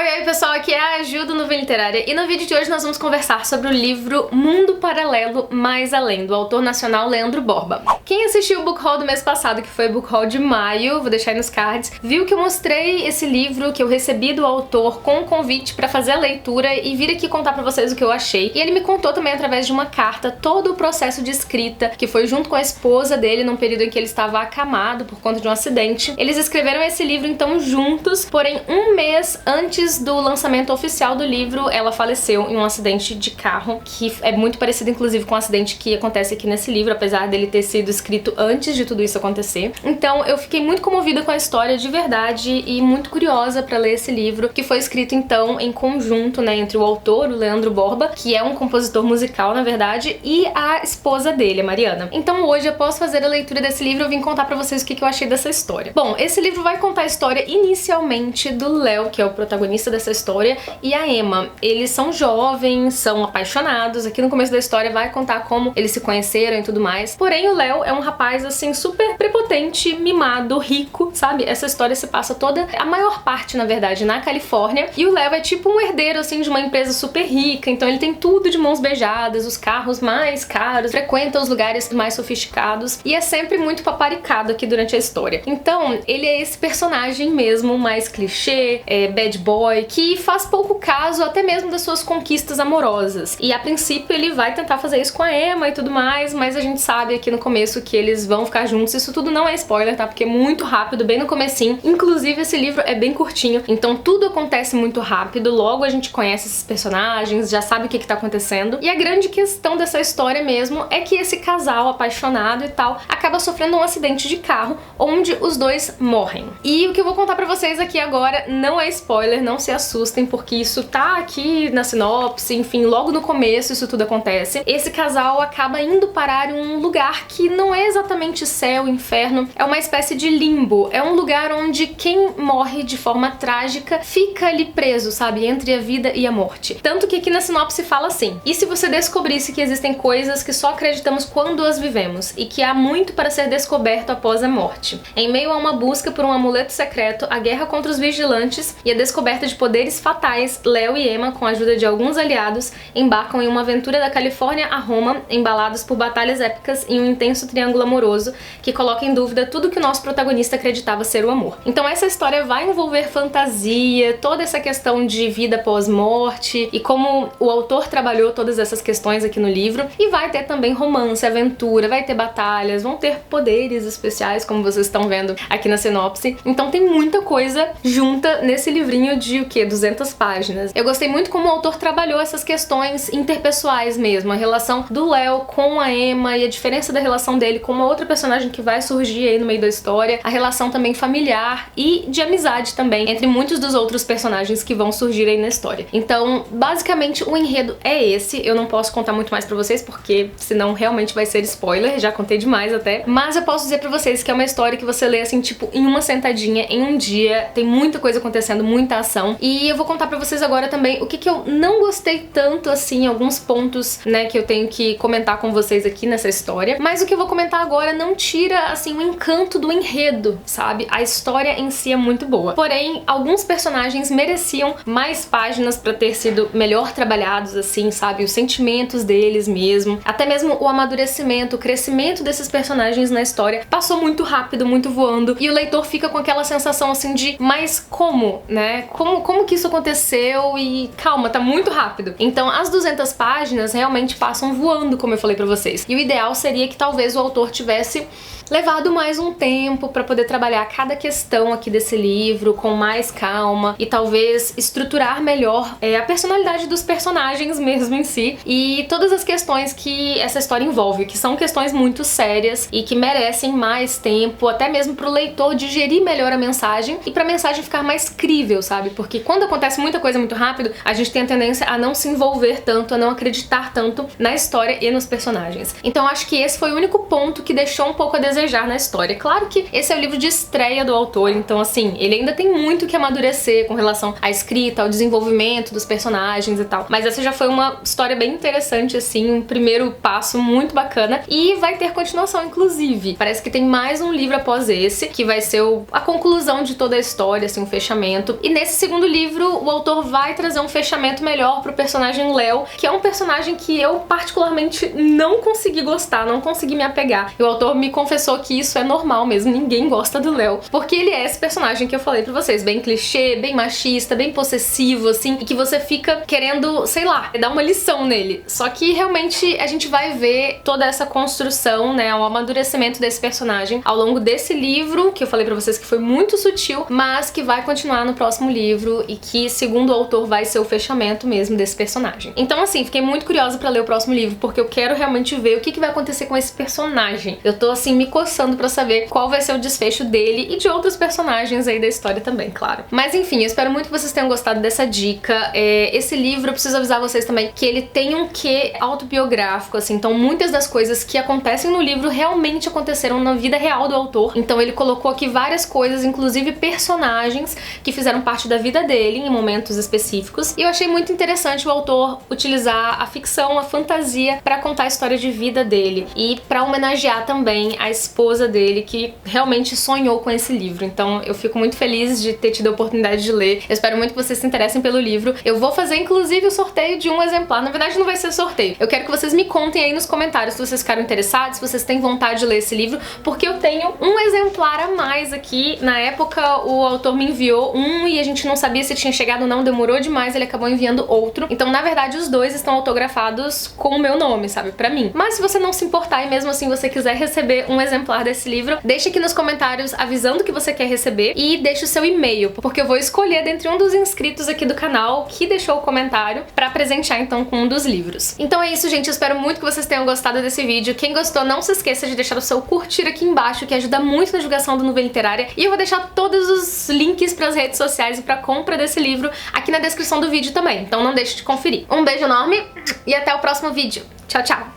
Oi pessoal, aqui é a Ju do Nuvem Literária e no vídeo de hoje nós vamos conversar sobre o livro Mundo Paralelo Mais Além, do autor nacional Leandro Borba. Quem assistiu o book haul do mês passado, que foi o book haul de maio, vou deixar aí nos cards, viu que eu mostrei esse livro que eu recebi do autor com um convite pra fazer a leitura e vir aqui contar pra vocês o que eu achei. E ele me contou também através de uma carta todo o processo de escrita, que foi junto com a esposa dele num período em que ele estava acamado por conta de um acidente. Eles escreveram esse livro então juntos, porém um mês antes do lançamento oficial do livro, ela faleceu em um acidente de carro, que é muito parecido inclusive com o acidente que acontece aqui nesse livro, apesar dele ter sido escrito antes de tudo isso acontecer. Então eu fiquei muito comovida com a história de verdade e muito curiosa pra ler esse livro, que foi escrito então em conjunto, né, entre o autor, o Leandro Borba, que é um compositor musical na verdade, e a esposa dele, a Mariana. Então hoje, após fazer a leitura desse livro, eu vim contar pra vocês o que eu achei dessa história. Bom, esse livro vai contar a história inicialmente do Léo, que é o protagonista dessa história, e a Emma. Eles são jovens, são apaixonados. Aqui no começo da história vai contar como eles se conheceram e tudo mais. Porém, o Léo é um rapaz, assim, super prepotente, mimado, rico, sabe? Essa história se passa toda, a maior parte, na verdade, na Califórnia. E o Léo é tipo um herdeiro, assim, de uma empresa super rica. Então ele tem tudo de mãos beijadas, os carros mais caros, frequenta os lugares mais sofisticados e é sempre muito paparicado aqui durante a história. Então, ele é esse personagem mesmo, mais clichê, bad boy, que faz pouco caso até mesmo das suas conquistas amorosas. E a princípio ele vai tentar fazer isso com a Emma e tudo mais, mas a gente sabe aqui no começo que eles vão ficar juntos. Isso tudo não é spoiler, tá? Porque é muito rápido, bem no comecinho. Inclusive esse livro é bem curtinho, então tudo acontece muito rápido. Logo a gente conhece esses personagens, já sabe o que tá acontecendo. E a grande questão dessa história mesmo é que esse casal apaixonado e tal acaba sofrendo um acidente de carro onde os dois morrem. E o que eu vou contar pra vocês aqui agora não é spoiler, não se assustem, porque isso tá aqui na sinopse, enfim, logo no começo isso tudo acontece. Esse casal acaba indo parar em um lugar que não é exatamente céu, inferno, é uma espécie de limbo, é um lugar onde quem morre de forma trágica fica ali preso, sabe, entre a vida e a morte. Tanto que aqui na sinopse fala assim: e se você descobrisse que existem coisas que só acreditamos quando as vivemos, e que há muito para ser descoberto após a morte? Em meio a uma busca por um amuleto secreto, a guerra contra os vigilantes e a descoberta de poderes fatais, Léo e Emma, com a ajuda de alguns aliados, embarcam em uma aventura da Califórnia a Roma, embalados por batalhas épicas e um intenso triângulo amoroso que coloca em dúvida tudo que o nosso protagonista acreditava ser o amor. Então essa história vai envolver fantasia, toda essa questão de vida pós-morte e como o autor trabalhou todas essas questões aqui no livro, e vai ter também romance, aventura, vai ter batalhas, vão ter poderes especiais, como vocês estão vendo aqui na sinopse. Então tem muita coisa junta nesse livrinho de o que? 200 páginas. Eu gostei muito como o autor trabalhou essas questões interpessoais mesmo, a relação do Léo com a Emma e a diferença da relação dele com uma outra personagem que vai surgir aí no meio da história, a relação também familiar e de amizade também entre muitos dos outros personagens que vão surgir aí na história. Então, basicamente o enredo é esse. Eu não posso contar muito mais pra vocês porque senão realmente vai ser spoiler, já contei demais até, mas eu posso dizer pra vocês que é uma história que você lê assim, tipo, em uma sentadinha, em um dia, tem muita coisa acontecendo, muita ação. E eu vou contar pra vocês agora também o que eu não gostei tanto, assim, alguns pontos, né, que eu tenho que comentar com vocês aqui nessa história. Mas o que eu vou comentar agora não tira, assim, o encanto do enredo, sabe? A história em si é muito boa. Porém, alguns personagens mereciam mais páginas pra ter sido melhor trabalhados, assim, sabe? Os sentimentos deles mesmo, até mesmo o amadurecimento, o crescimento desses personagens na história passou muito rápido, muito voando, e o leitor fica com aquela sensação, assim, de mas como, né? Como que isso aconteceu? E calma, tá muito rápido. Então as 200 páginas realmente passam voando, como eu falei pra vocês. E o ideal seria que talvez o autor tivesse levado mais um tempo pra poder trabalhar cada questão aqui desse livro com mais calma e talvez estruturar melhor a personalidade dos personagens mesmo em si e todas as questões que essa história envolve, que são questões muito sérias e que merecem mais tempo, até mesmo pro leitor digerir melhor a mensagem e pra mensagem ficar mais crível, sabe? Porque quando acontece muita coisa muito rápido, a gente tem a tendência a não se envolver tanto, a não acreditar tanto na história e nos personagens. Então acho que esse foi o único ponto que deixou um pouco a desejar na história. Claro que esse é o livro de estreia do autor, então assim, ele ainda tem muito que amadurecer com relação à escrita, ao desenvolvimento dos personagens e tal, mas essa já foi uma história bem interessante, assim, um primeiro passo muito bacana, e vai ter continuação, inclusive. Parece que tem mais um livro após esse, que vai ser a conclusão de toda a história, assim, um fechamento, e nesse segundo livro, o autor vai trazer um fechamento melhor pro personagem Léo, que é um personagem que eu particularmente não consegui gostar, não consegui me apegar. E o autor me confessou que isso é normal mesmo, ninguém gosta do Léo, porque ele é esse personagem que eu falei pra vocês, bem clichê, bem machista, bem possessivo, assim, e que você fica querendo, sei lá, dar uma lição nele. Só que realmente a gente vai ver toda essa construção, né, o amadurecimento desse personagem ao longo desse livro, que eu falei pra vocês que foi muito sutil, mas que vai continuar no próximo livro e que, segundo o autor, vai ser o fechamento mesmo desse personagem. Então, assim, fiquei muito curiosa pra ler o próximo livro, porque eu quero realmente ver o que vai acontecer com esse personagem. Eu tô, assim, me coçando pra saber qual vai ser o desfecho dele e de outros personagens aí da história também, claro. Mas, enfim, eu espero muito que vocês tenham gostado dessa dica. Esse livro, eu preciso avisar vocês também que ele tem um quê autobiográfico, assim, então muitas das coisas que acontecem no livro realmente aconteceram na vida real do autor. Então ele colocou aqui várias coisas, inclusive personagens que fizeram parte da vida dele em momentos específicos. E eu achei muito interessante o autor utilizar a ficção, a fantasia, pra contar a história de vida dele e pra homenagear também a esposa dele, que realmente sonhou com esse livro. Então eu fico muito feliz de ter tido a oportunidade de ler. Eu espero muito que vocês se interessem pelo livro. Eu vou fazer inclusive o sorteio de um exemplar. Na verdade não vai ser sorteio. Eu quero que vocês me contem aí nos comentários se vocês ficaram interessados, se vocês têm vontade de ler esse livro, porque eu tenho um exemplar a mais aqui. Na época o autor me enviou um e a gente não sabia se tinha chegado ou não, demorou demais, ele acabou enviando outro. Então na verdade os dois estão autografados com o meu nome, sabe, pra mim. Mas se você não se importar e mesmo assim você quiser receber um exemplar desse livro, deixa aqui nos comentários avisando que você quer receber e deixa o seu e-mail, porque eu vou escolher dentre um dos inscritos aqui do canal que deixou o comentário pra presentear então com um dos livros. Então é isso, gente, eu espero muito que vocês tenham gostado desse vídeo. Quem gostou, não se esqueça de deixar o seu curtir aqui embaixo, que ajuda muito na divulgação do Nuvem Literária, e eu vou deixar todos os links pras redes sociais e pra compra desse livro aqui na descrição do vídeo também, então não deixe de conferir. Um beijo enorme e até o próximo vídeo. Tchau, tchau!